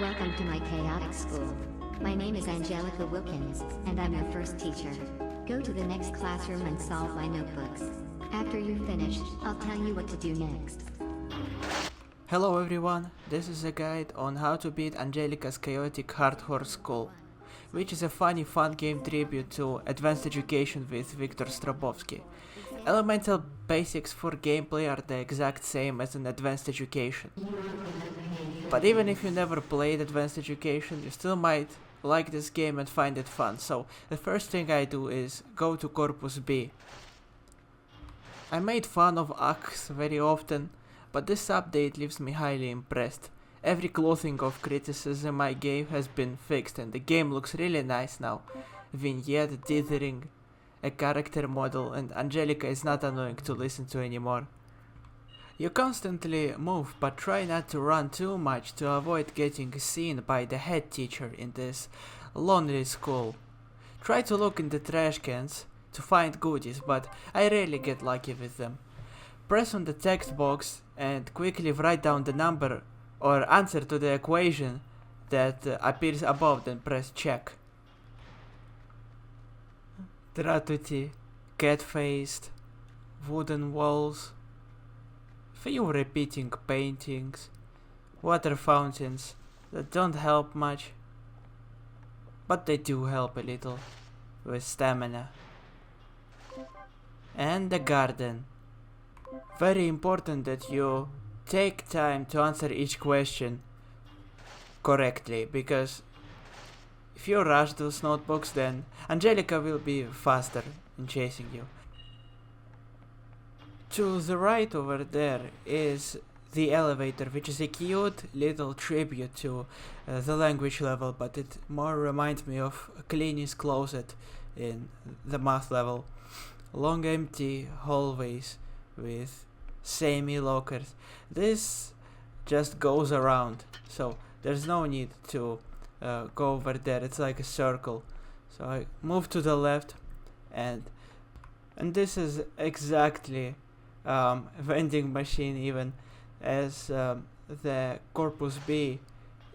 Welcome to my chaotic school. My name is Angelica Wilkins, and I'm your first teacher. Go to the next classroom and solve my notebooks. After you're finished, I'll tell you what to do next. Hello everyone, this is a guide on how to beat Angelica's chaotic hardcore school, which is a funny fun game tribute to Advanced Education with Viktor Strabowski. Elemental basics for gameplay are the exact same as in Advanced Education. But even if you never played Advanced Education, you still might like this game and find it fun, so the first thing I do is go to Corpus B. I made fun of ACHSR very often, but this update leaves me highly impressed. Every clothing of criticism I gave has been fixed and the game looks really nice now. Vignette, dithering, a character model, and Angelica is not annoying to listen to anymore. You constantly move, but try not to run too much to avoid getting seen by the head teacher in this lonely school. Try to look in the trash cans to find goodies, but I rarely get lucky with them. Press on the text box and quickly write down the number or answer to the equation that appears above, then press check. Gratuity, cat-faced, wooden walls, few repeating paintings, water fountains that don't help much, but they do help a little with stamina. And the garden. Very important that you take time to answer each question correctly, because if you rush those notebooks, then Angelica will be faster in chasing you. To the right over there is the elevator, which is a cute little tribute to the language level, but it more reminds me of Cleany's closet in the math level. Long empty hallways with semi-lockers. This just goes around, so there's no need to go over there. It's like a circle. So I move to the left, and this is exactly vending machine even as the Corpus B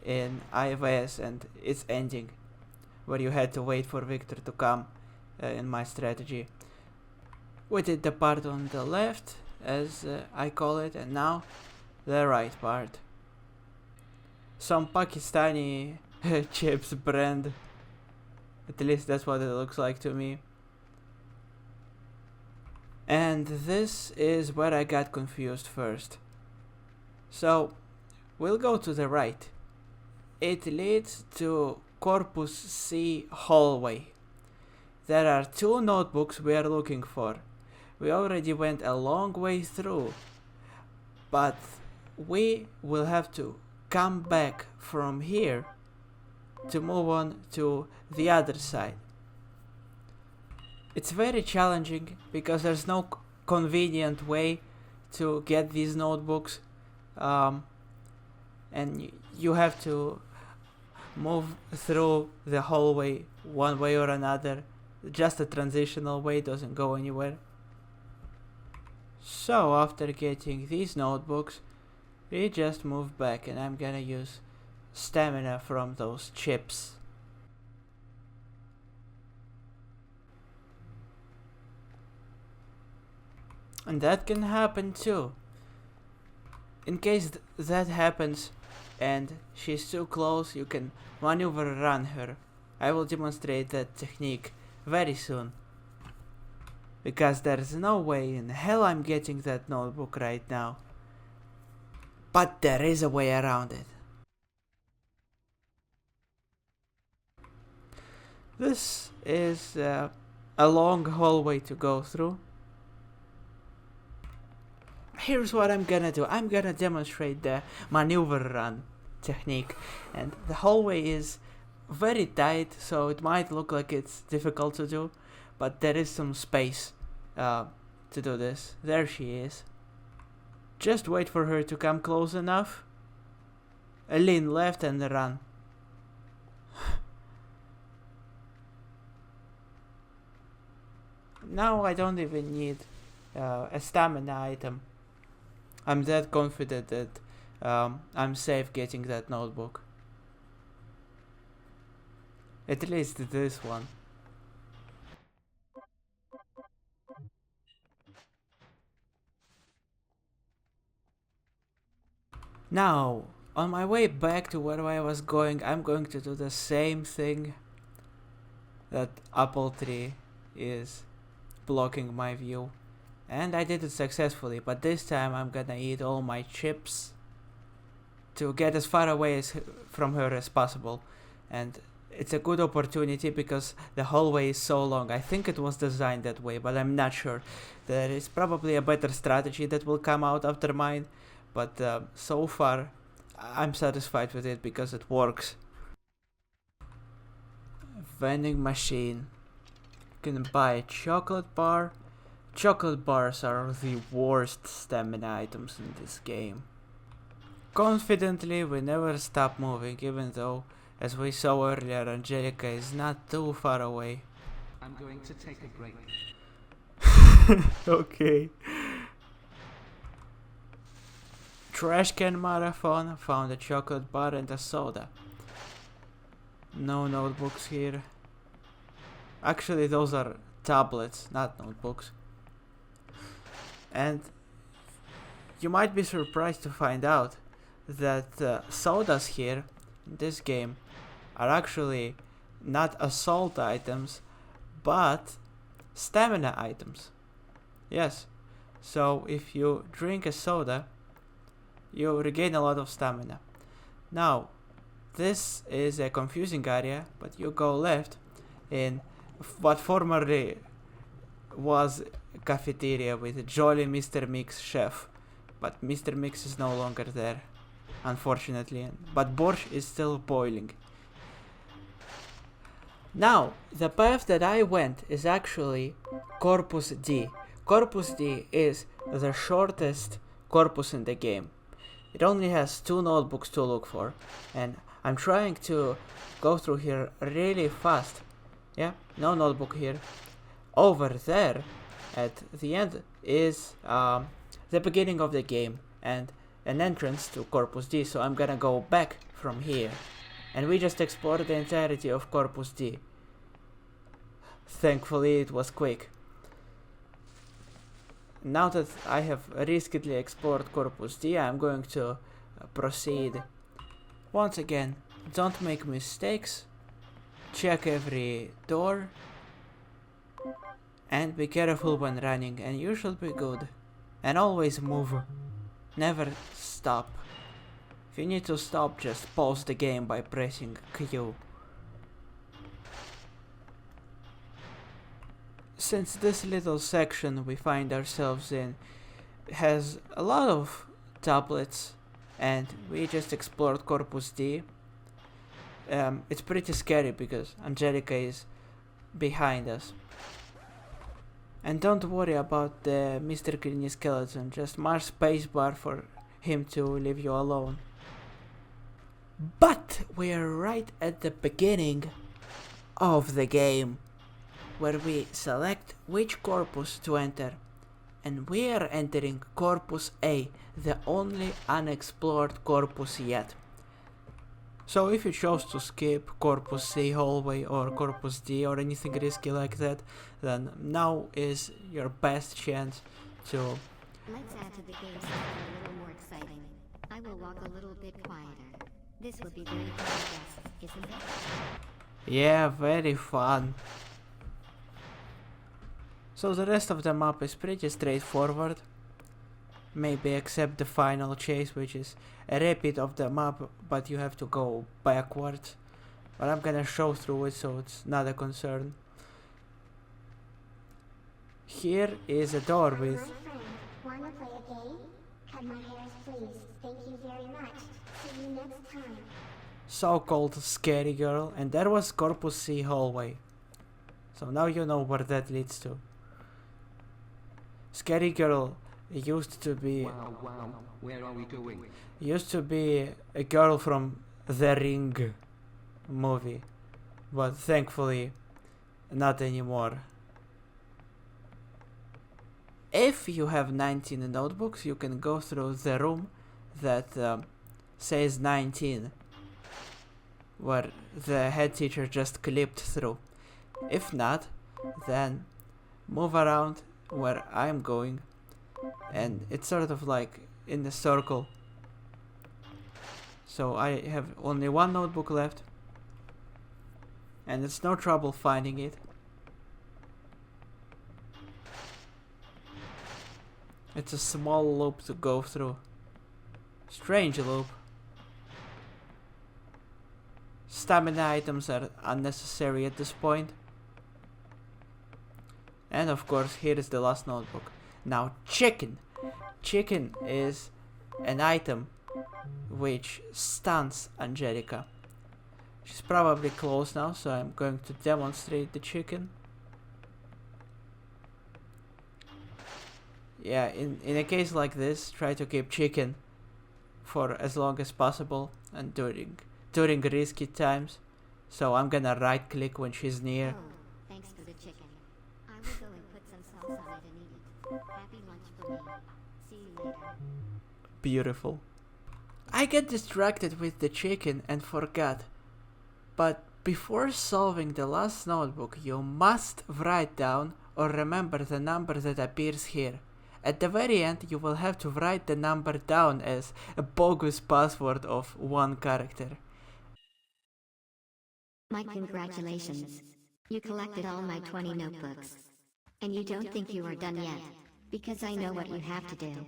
in iOS, and its ending where you had to wait for Victor to come in my strategy. We did the part on the left, as I call it, and now the right part. Some Pakistani chips brand, at least that's what it looks like to me. And this is where I got confused first. So, we'll go to the right. It leads to Corpus C hallway. There are two notebooks we are looking for. We already went a long way through, but we will have to come back from here to move on to the other side. It's very challenging because there's no convenient way to get these notebooks, and you have to move through the hallway one way or another. Just a transitional way doesn't go anywhere. So after getting these notebooks, we just move back, and I'm gonna use stamina from those chips. And that can happen too. In case that happens and she's too close, you can maneuver run her. I will demonstrate that technique very soon, because there's no way in hell I'm getting that notebook right now. But there is a way around it. This is a long hallway to go through. Here's what I'm gonna do. I'm gonna demonstrate the maneuver run technique, and the hallway is very tight, so it might look like it's difficult to do, but there is some space to do this. There she is. Just wait for her to come close enough. Lean left and run. Now I don't even need a stamina item. I'm that confident that I'm safe getting that notebook. At least this one. Now, on my way back to where I was going, I'm going to do the same thing that apple tree is blocking my view. And I did it successfully, but this time I'm gonna eat all my chips to get as far away from her as possible. And it's a good opportunity because the hallway is so long. I think it was designed that way, but I'm not sure. There is probably a better strategy that will come out after mine, but so far I'm satisfied with it because it works. Vending machine. You can buy a chocolate bar. Chocolate bars are the worst stamina items in this game. Confidently, we never stop moving, even though, as we saw earlier, Angelica is not too far away. I'm going to take a break. Okay. Trash can marathon, found a chocolate bar and a soda. No notebooks here. Actually, those are tablets, not notebooks. And you might be surprised to find out that sodas here in this game are actually not assault items, but stamina items. Yes, so if you drink a soda, you regain a lot of stamina. Now, this is a confusing area, but you go left in what formerly was a cafeteria with jolly Mr. Mix chef, but Mr. Mix is no longer there, unfortunately, but borscht is still boiling. Now, the path that I went is actually Corpus D. Corpus D is the shortest corpus in the game. It only has 2 notebooks to look for, and I'm trying to go through here really fast. Yeah, no notebook here. Over there, at the end, is the beginning of the game and an entrance to Corpus D, so I'm gonna go back from here. And we just explored the entirety of Corpus D. Thankfully, it was quick. Now that I have riskedly explored Corpus D, I'm going to proceed. Once again, don't make mistakes, check every door, and be careful when running, and you should be good. And always move, never stop. If you need to stop, just pause the game by pressing Q. Since this little section we find ourselves in has a lot of tablets and we just explored Corpus D, it's pretty scary because Angelica is behind us. And don't worry about the Mr. Greeny skeleton, just march spacebar for him to leave you alone. But we're right at the beginning of the game, where we select which corpus to enter, and we are entering Corpus A, the only unexplored corpus yet. So if you chose to skip Corpus C hallway or Corpus D or anything risky like that, then now is your best chance to... Let's add to the game something a little more exciting. I will walk a little bit quieter. This would be very fun, I guess, isn't it? Yeah, very fun. So the rest of the map is pretty straightforward. Maybe except the final chase, which is a repeat of the map, but you have to go backwards. But I'm gonna show through it, so it's not a concern. Here is a door with... My friend, wanna play a game? Cut my hairs, please. Thank you very much. See you next time. so-called scary girl, and there was Corpus C hallway. So now you know where that leads to. Scary girl used to be... Wow, where are we going? Used to be a girl from The Ring movie, but thankfully not anymore. If you have 19 notebooks, you can go through the room that says 19. where the head teacher just clipped through. If not, then move around where I'm going, and it's sort of like in a circle. So I have only one notebook left, and it's no trouble finding it. It's a small loop to go through. Strange loop. Stamina items are unnecessary at this point. And of course, here is the last notebook. Now, chicken. Chicken is an item which stuns Angelica. She's probably close now, so I'm going to demonstrate the chicken. Yeah, in a case like this, try to keep chicken for as long as possible and during risky times. So I'm gonna right click when she's near. Oh, thanks for the chicken. I will go and put some sauce on it and eat it. Happy lunch for me. See you later. Beautiful. I get distracted with the chicken and forgot. But before solving the last notebook, you must write down or remember the number that appears here. At the very end, you will have to write the number down as a bogus password of 1 character. My congratulations. You collected all my 20 notebooks. And you don't think you are done yet, because I know what you have to do.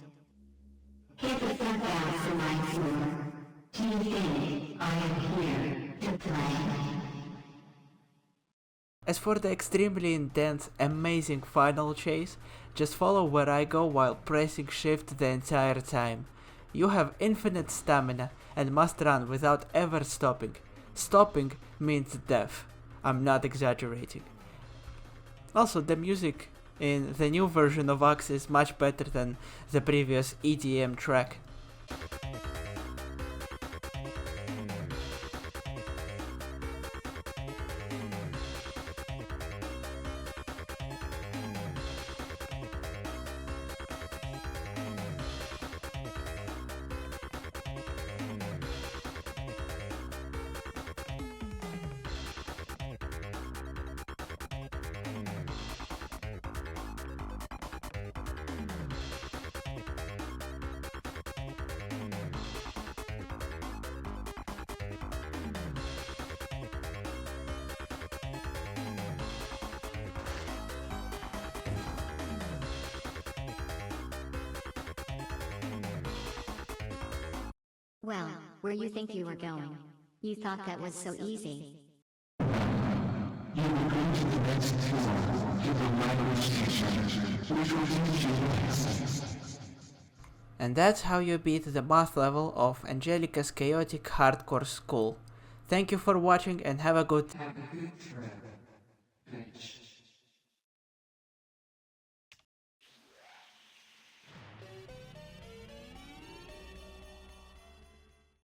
Hit the front bell for my floor. Do you think I am here to play? As for the extremely intense, amazing final chase, just follow where I go while pressing shift the entire time. You have infinite stamina and must run without ever stopping. Stopping means death. I'm not exaggerating. Also, the music in the new version of ACHSR is much better than the previous EDM track. Well, where you think you were going? You thought that was so easy. You will go to the next floor to the language teacher, which will teach you lessons. And that's how you beat the math level of Angelica's chaotic hardcore school. Thank you for watching and have a good Have a good trip, bitch.